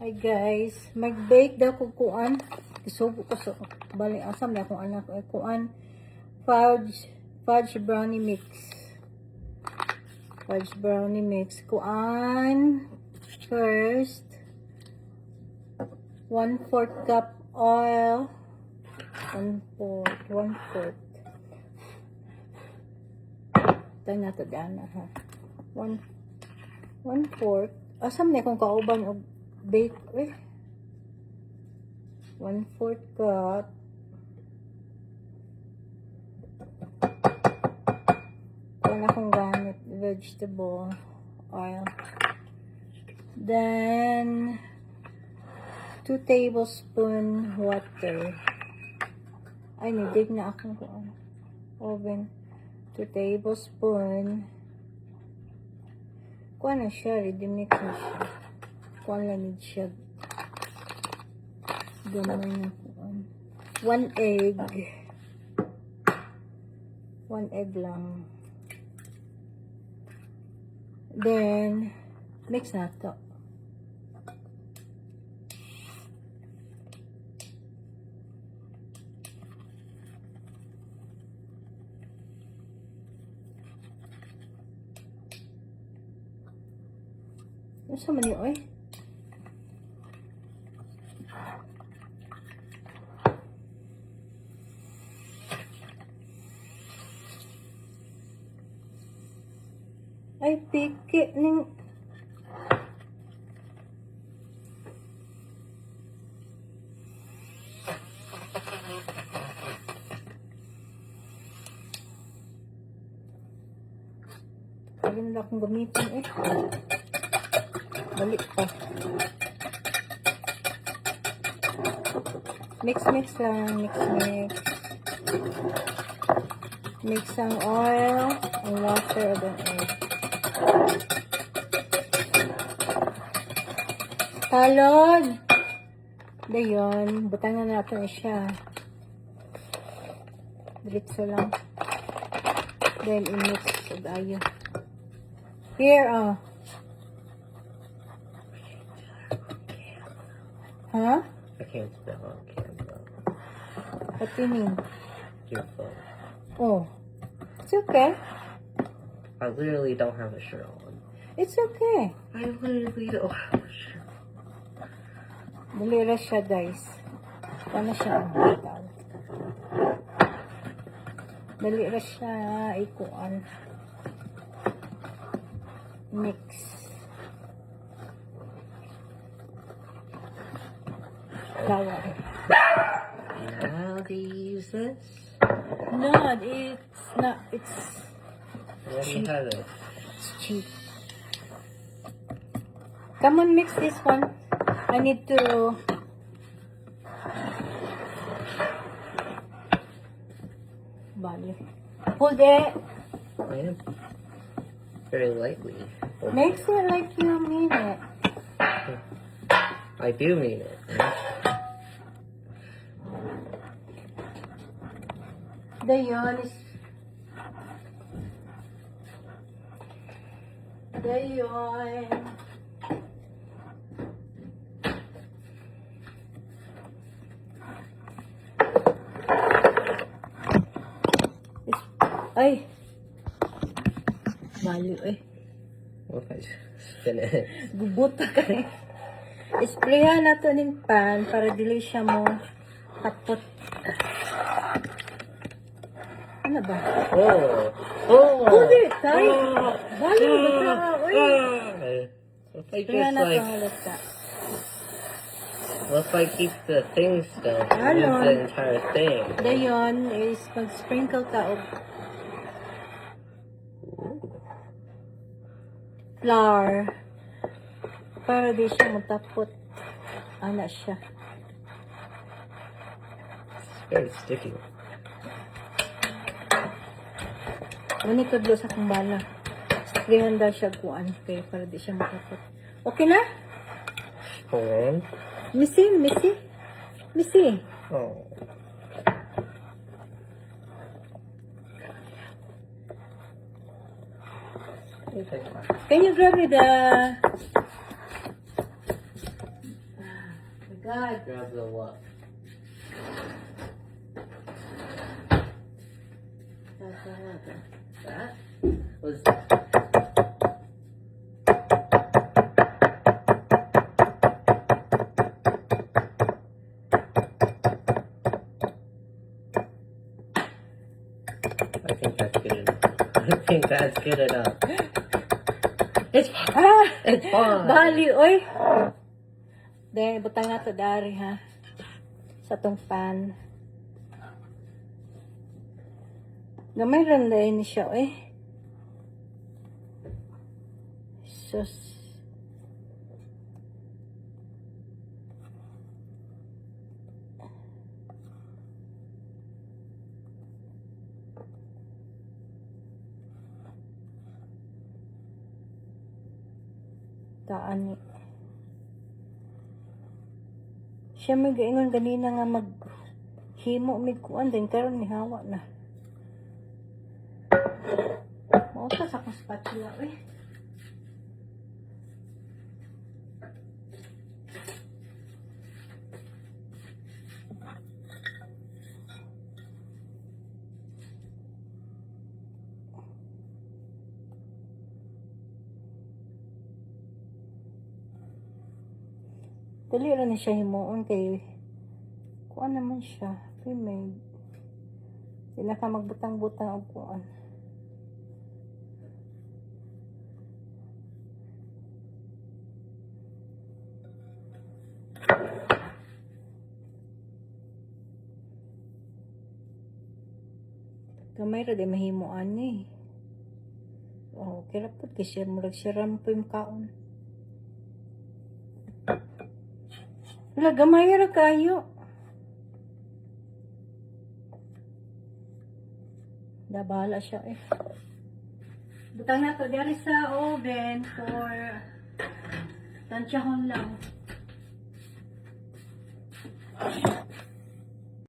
Hi guys, mag-bake daw ko kuan. Isubo ko sa bali asam na kung anak ko kuan fudge brownie mix. Fudge brownie mix kuan first 1/4 cup oil. 1/4 tayo na to dana ha. 1/4 asam na kung kauban og bake 1/4 cup kung akong gamit vegetable oil, then 2 tablespoon water. Ay nidig na akong oven. 2 tablespoon kuha na siya, ready mix na siya. Kuha lamig siya. Gamay na kuha. 1 egg. 1 egg lang. Then, mix na ito. Ano sa mali, oy? Ay, piki ning Pwede na akong gamitin balik pa. Mix lang. Mix ang oil, ang water, and then egg. Talon! Dayon, butangan natin siya. Diretso lang. Then, i-mix with ayo. Here, Huh? I can't spell on camera. What do you mean? Your phone. Oh. It's okay. I literally don't have a shirt on. It's okay. I literally don't have a shirt. Dali ra siya, guys. Paano siya ang bitaw? Dali ra siya ikuan. Mix. Flour. Now they use this? No, it's not. It's Let me have it. cheap. Come on, mix this one. I need to. Bali. Hold it. I am very lightly. Mix it like you mean it. I do mean it. Dayon is. Dayon. Ay. Bali What if I spin it? Gubuta ka Isprayan na to ng pan para dili siya mo tapot. Ano ba? Oh! Hold it, tay! Bali mo ba ka? Uy! What if I Isprayan just na to like... halata. What if I keep the thing still? Ano? Use the entire thing. Dayon is mag-sprinkle ka og flour para di siya matapot. Ana siya. It's very sticky. Ngunit tudlo sa kong bala. Sprayan daw siya kuan kay para di siya matapot. Okay na? Hold on. Missy. Oh. Can you grab me the God. Grab the what? That? Was I think that's good enough. I think that's good enough. It's it's fine. Bali, oy. Dahil, butang na to dari, ha? Sa tong pan. Gamay rin dahil siya, eh. Sus. Taan ni. Siya may gaingon ganina nga maghimo may kuan din karon ni hawa na. Mauta sa akong spatula, eh. Dali rin na siya himuon kay kuan naman siya. Kay may pinaka magbutang-butang og kuan. Gamay ra di mahimuan ni. Oh, kira pud kay siya murag siram po yung kaon. Wala, gamay ra kayo. Dabala siya, eh. Butang na to diri sa oven for tansyahon lang.